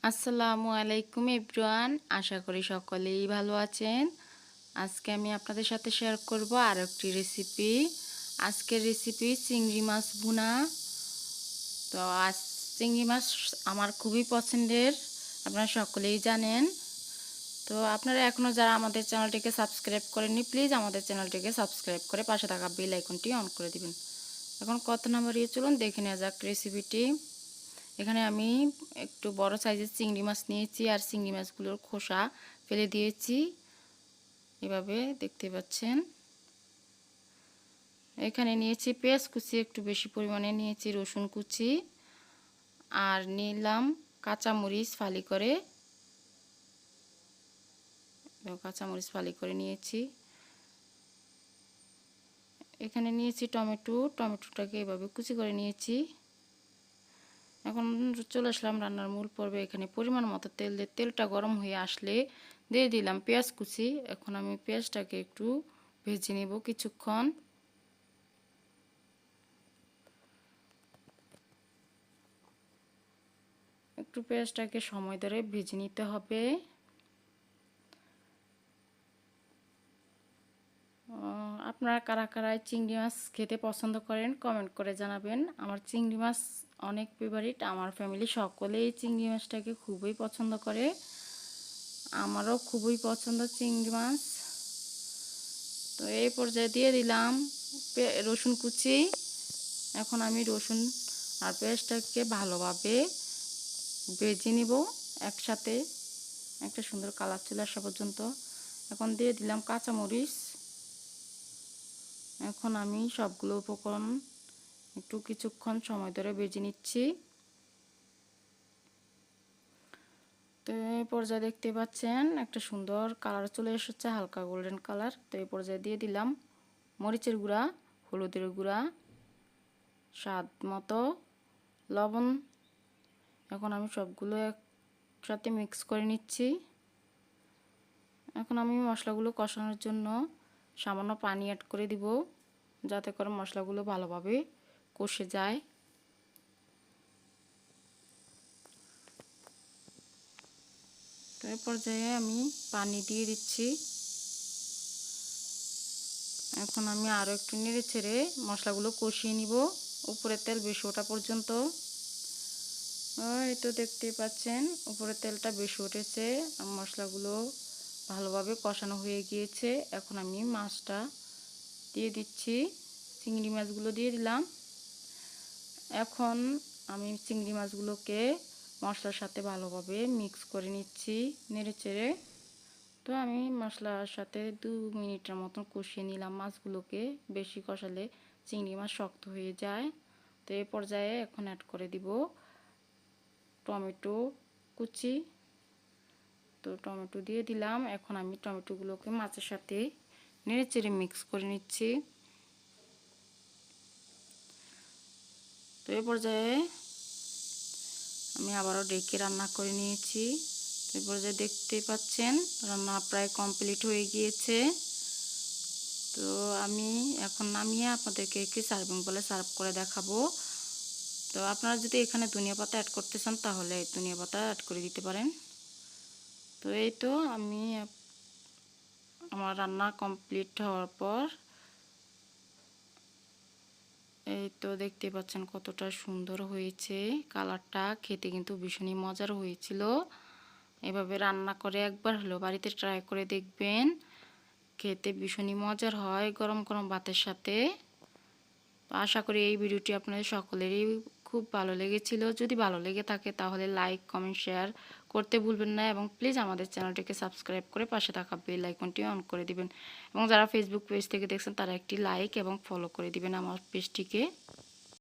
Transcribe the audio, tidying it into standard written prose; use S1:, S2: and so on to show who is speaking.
S1: আসসালামু আলাইকুম এভরিওয়ান, আশা করি সকলেই ভালো আছেন। আজকে আমি আপনাদের সাথে শেয়ার করব আরও একটি রেসিপি। আজকের রেসিপি চিংড়ি মাছ ভুনা। তো আজ চিংড়ি মাছ আমার খুবই পছন্দের, আপনারা সকলেই জানেন। তো আপনারা এখনও যারা আমাদের চ্যানেলটিকে সাবস্ক্রাইব করেননি, প্লিজ আমাদের চ্যানেলটিকে সাবস্ক্রাইব করে পাশে থাকা বেল আইকনটি অন করে দিবেন। এখন কত নাম্বার চলুন দেখে নেওয়া যাক রেসিপিটি। এখানে আমি একটু বড় সাইজের চিংড়ি মাছ নিয়েছি আর চিংড়ি মাছগুলোর খোসা ফেলে দিয়েছি, এভাবে দেখতে পাচ্ছেন। এখানে নিয়েছি পেঁয়াজ কুচি, একটু বেশি পরিমাণে নিয়েছি রসুন কুচি, আর নিলাম কাঁচামরিচ ফালি করে, নিয়েছি। এখানে নিয়েছি টমেটোটাকে এভাবে কুচি করে নিয়েছি। এখন চলে আসলাম রান্নার মূল পর্বে। এখানে পরিমাণ মতো তেল দিয়ে তেলটা গরম হয়ে আসলে দিয়ে দিলাম পেঁয়াজ কুচি। এখন আমি পেঁয়াজটাকে একটু ভেজে নেব কিছুক্ষণ। একটু পেঁয়াজটাকে সময় ধরে ভেজে নিতে হবে। আপনারা কারা কারা চিংড়ি মাছ খেতে পছন্দ করেন কমেন্ট করে জানাবেন। আমার চিংড়ি মাছ অনেক ফেভারিট, আমার ফ্যামিলি সকলেই চিংড়ি মাছটাকে খুবই পছন্দ করে, আমারও খুবই পছন্দ চিংড়ি মাছ। তো এই পর্যায়ে দিয়ে দিলাম রসুন কুচি। এখন আমি রসুন আর পেঁয়াজটাকে ভালোভাবে ভেজে নিব একসাথে, একটা সুন্দর কালার চলে আসা পর্যন্ত। এখন দিয়ে দিলাম কাঁচামরিচ। এখন আমি সবগুলো উপকরণ একটু কিছুক্ষণ সময় ধরে ভেজে নিচ্ছি। তো এই পর্যায়ে দেখতে পাচ্ছেন একটা সুন্দর কালার চলে এসেছে, হালকা গোল্ডেন কালার। তো এই পর্যায়ে দিয়ে দিলাম মরিচের গুঁড়া, হলুদের গুঁড়া, স্বাদ মতো লবণ। এখন আমি সবগুলো একসাথে মিক্স করে নিচ্ছি। এখন আমি মশলাগুলো কষানোর জন্য সামান্য পানি অ্যাড করে দিব, যাতে করে মশলাগুলো ভালোভাবে কষে যায়। তো এই পর্যায়ে আমি পানি দিয়ে দিচ্ছি। এখন আমি আরও একটু নেড়ে ছেড়ে মশলাগুলো কষিয়ে নিব উপরে তেল বেশি ওঠা পর্যন্ত। এই তো দেখতেই পাচ্ছেন উপরে তেলটা বেশি উঠেছে, মশলাগুলো ভালোভাবে কষানো হয়ে গিয়েছে। এখন আমি মাছটা দিয়ে দিচ্ছি, চিংড়ি মাছগুলো দিয়ে দিলাম। এখন আমি চিংড়ি মাছগুলোকে মশলার সাথে ভালোভাবে মিক্স করে নিচ্ছি নেড়ে চেড়ে। তো আমি মশলার সাথে 2 মিনিটের মতন কষিয়ে নিলাম মাছগুলোকে, বেশি কষালে চিংড়ি মাছ শক্ত হয়ে যায়। তো এই পর্যায়ে এখন অ্যাড করে দিব টমেটো কুচি। তো টমেটো দিয়ে দিলাম। এখন আমি টমেটোগুলোকে মাছের সাথে নেড়ে চেড়ে মিক্স করে নিচ্ছি। তো এই পর্যায়ে আমি আবারও ডেকে রান্না করে নিয়েছি। তো এই পর্যায়ে দেখতেই পাচ্ছেন রান্না প্রায় কমপ্লিট হয়ে গিয়েছে। তো আমি এখন নামিয়ে আপনাদেরকে একটি সার্ভিং বলে সার্ভ করে দেখাবো। তো আপনারা যদি এখানে ধনিয়া পাতা অ্যাড করতে চান তাহলে ধনিয়া পাতা অ্যাড করে দিতে পারেন। তো এই তো আমি আমার রান্না কমপ্লিট হওয়ার পর এই তো দেখতে পাচ্ছেন কতটা সুন্দর হয়েছে, কালারটা খেতে কিন্তু ভীষণই মজার হয়েছিল। এভাবে রান্না করে একবার হলেও বাড়িতে ট্রাই করে দেখবেন, খেতে ভীষণই মজার হয় গরম গরম ভাতের সাথে। তো আশা করি এই ভিডিওটি আপনাদের সকলেরই খুব ভালো লেগেছিল। যদি ভালো লেগে থাকে তাহলে লাইক কমেন্ট শেয়ার করতে ভুলবেন না, এবং প্লিজ আমাদের চ্যানেলটিকে সাবস্ক্রাইব করে পাশে থাকা বেল আইকনটি অন করে দিবেন, এবং যারা ফেসবুক পেজ থেকে দেখছেন তারা একটি লাইক এবং ফলো করে দিবেন আমার পেজটিকে।